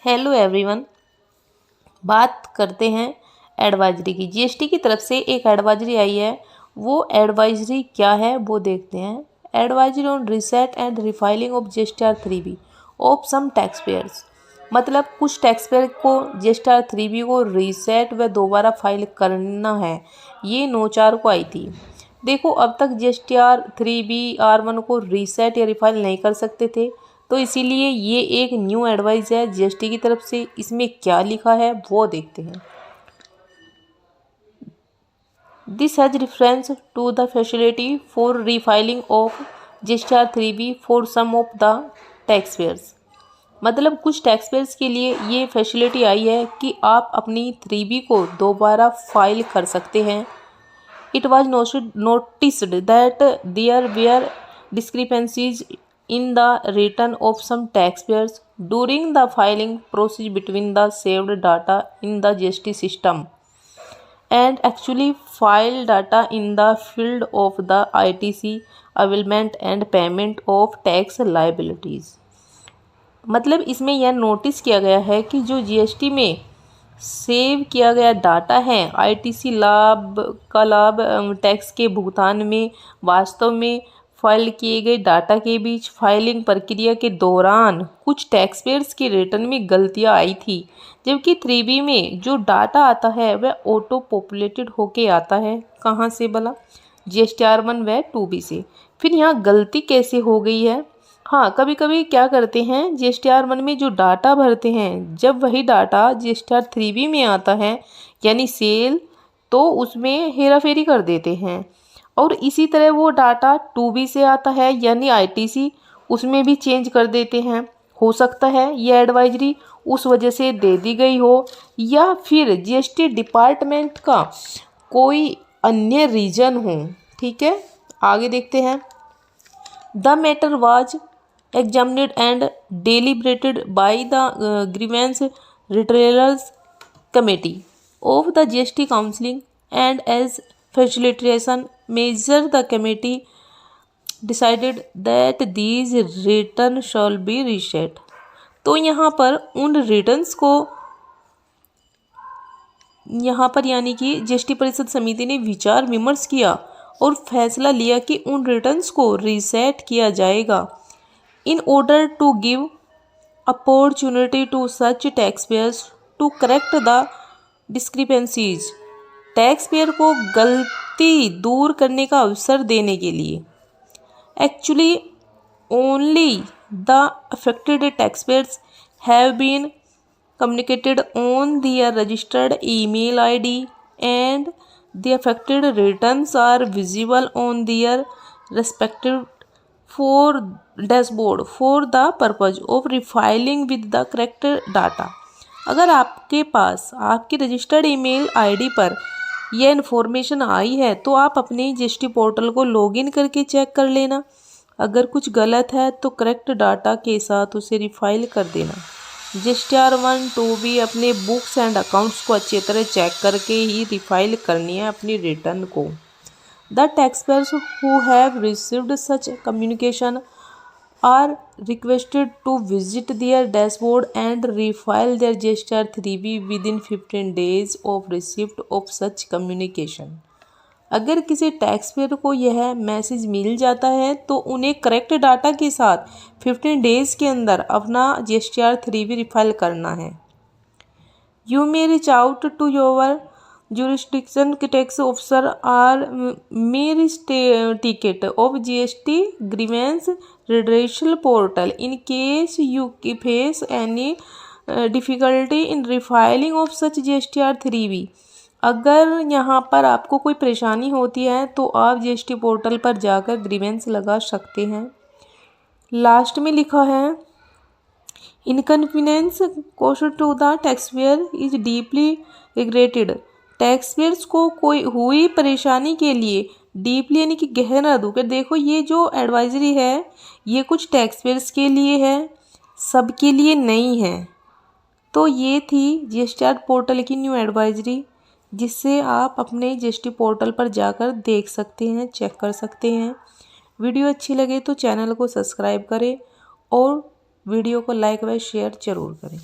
Hello everyone, बात करते हैं एडवाइजरी की। जीएसटी की तरफ से एक एडवाइजरी आई है। वो एडवाइजरी क्या है वो देखते हैं। Advisory on reset and refiling of GSTR 3B of some tax payers. मतलब कुछ टैक्स पेयर को जीएसटीआर 3B को रीसेट व दोबारा फाइल करना है। ये 9/4 को आई थी। देखो, अब तक जीएसटीआर 3B R1 को रीसेट या रिफाइल नहीं कर सकते थे, तो इसीलिए ये एक न्यू एडवाइस है जीएसटी की तरफ से। इसमें क्या लिखा है वो देखते हैं। This has reference to the facility for refiling of GSTR 3B for some of the tax payers. मतलब कुछ टैक्स पेयर्स के लिए ये फैसिलिटी आई है कि आप अपनी 3B को दोबारा फाइल कर सकते हैं। It was noticed that there were discrepancies in the return of some taxpayers during the filing process between the saved data in the GST system and actually filed data in the field of the ITC availment and payment of tax liabilities। मतलब इसमें यह notice किया गया है कि जो GST में save किया गया डाटा है आईटीसी लाभ टैक्स के भुगतान में वास्तव में फाइल किए गए डाटा के बीच फाइलिंग प्रक्रिया के दौरान कुछ टैक्स पेयर्स के रिटर्न में गलतियां आई थी, जबकि 3B में जो डाटा आता है वह ऑटो पॉपुलेटेड होके आता है। कहाँ से भला? जीएसटीआर 1 व 2B से। फिर यहाँ गलती कैसे हो गई है? हाँ, कभी कभी क्या करते हैं, जीएसटीआर 1 में जो डाटा भरते हैं जब वही डाटा जीएसटीआर 3B में आता है यानी सेल, तो उसमें हेरा फेरी कर देते हैं। और इसी तरह वो डाटा 2B से आता है यानी आईटीसी, उसमें भी चेंज कर देते हैं। हो सकता है ये एडवाइजरी उस वजह से दे दी गई हो, या फिर जीएसटी डिपार्टमेंट का कोई अन्य रीजन हो। ठीक है, आगे देखते हैं। The matter was examined and deliberated by the grievance redrellers committee of the GST Council, and as facilitation measure the committee decided that these returns shall be reset। तो यहाँ पर उन रिटर्न्स को यानी कि जीएसटी परिषद समिति ने विचार विमर्श किया और फैसला लिया कि उन रिटर्न्स को रीसेट किया जाएगा। In order to give opportunity to such taxpayers to correct the discrepancies, taxpayer को गलती दूर करने का अवसर देने के लिए। Actually, only the affected taxpayers have been communicated on their registered email ID, and the affected returns are visible on their respective for dashboard for the purpose of refiling with the correct data। अगर आपके पास आपकी registered email ID पर यह information आई है तो आप अपने GST portal को लॉगिन करके चेक कर लेना। अगर कुछ गलत है तो करेक्ट डाटा के साथ उसे रिफाइल कर देना। जीएसटीआर 1 2B अपने बुक्स एंड अकाउंट्स को अच्छी तरह चेक करके ही रिफाइल करनी है अपनी रिटर्न को। The taxpayers who have received such communication are requested to visit their dashboard and refile their GSTR 3B within 15 days of receipt of such communication। अगर किसी टैक्स पेयर को यह मैसेज मिल जाता है तो उन्हें करेक्ट डाटा के साथ 15 डेज के अंदर अपना GSTR 3B रिफाइल करना है। You may reach out to your jurisdiction tax officer or mere ticket of GST grievance redressal portal in case you face any difficulty in refiling of such GSTR 3B। अगर यहाँ पर आपको कोई परेशानी होती है तो आप जीएसटी पोर्टल पर जाकर ग्रीवेंस लगा सकते हैं। लास्ट में लिखा है, inconvenience caused to the taxpayer is deeply regretted. Taxpayers को कोई हुई परेशानी के लिए डीपली यानी कि गहरा दुख। देखो, ये जो एडवाइजरी है ये कुछ टैक्सपेयर्स के लिए है, सबके लिए नहीं है। तो ये थी जीएसटीआर पोर्टल की न्यू एडवाइजरी, जिससे आप अपने जीएसटी पोर्टल पर जाकर देख सकते हैं, चेक कर सकते हैं। वीडियो अच्छी लगे तो चैनल को सब्सक्राइब करें और वीडियो को लाइक व शेयर ज़रूर करें।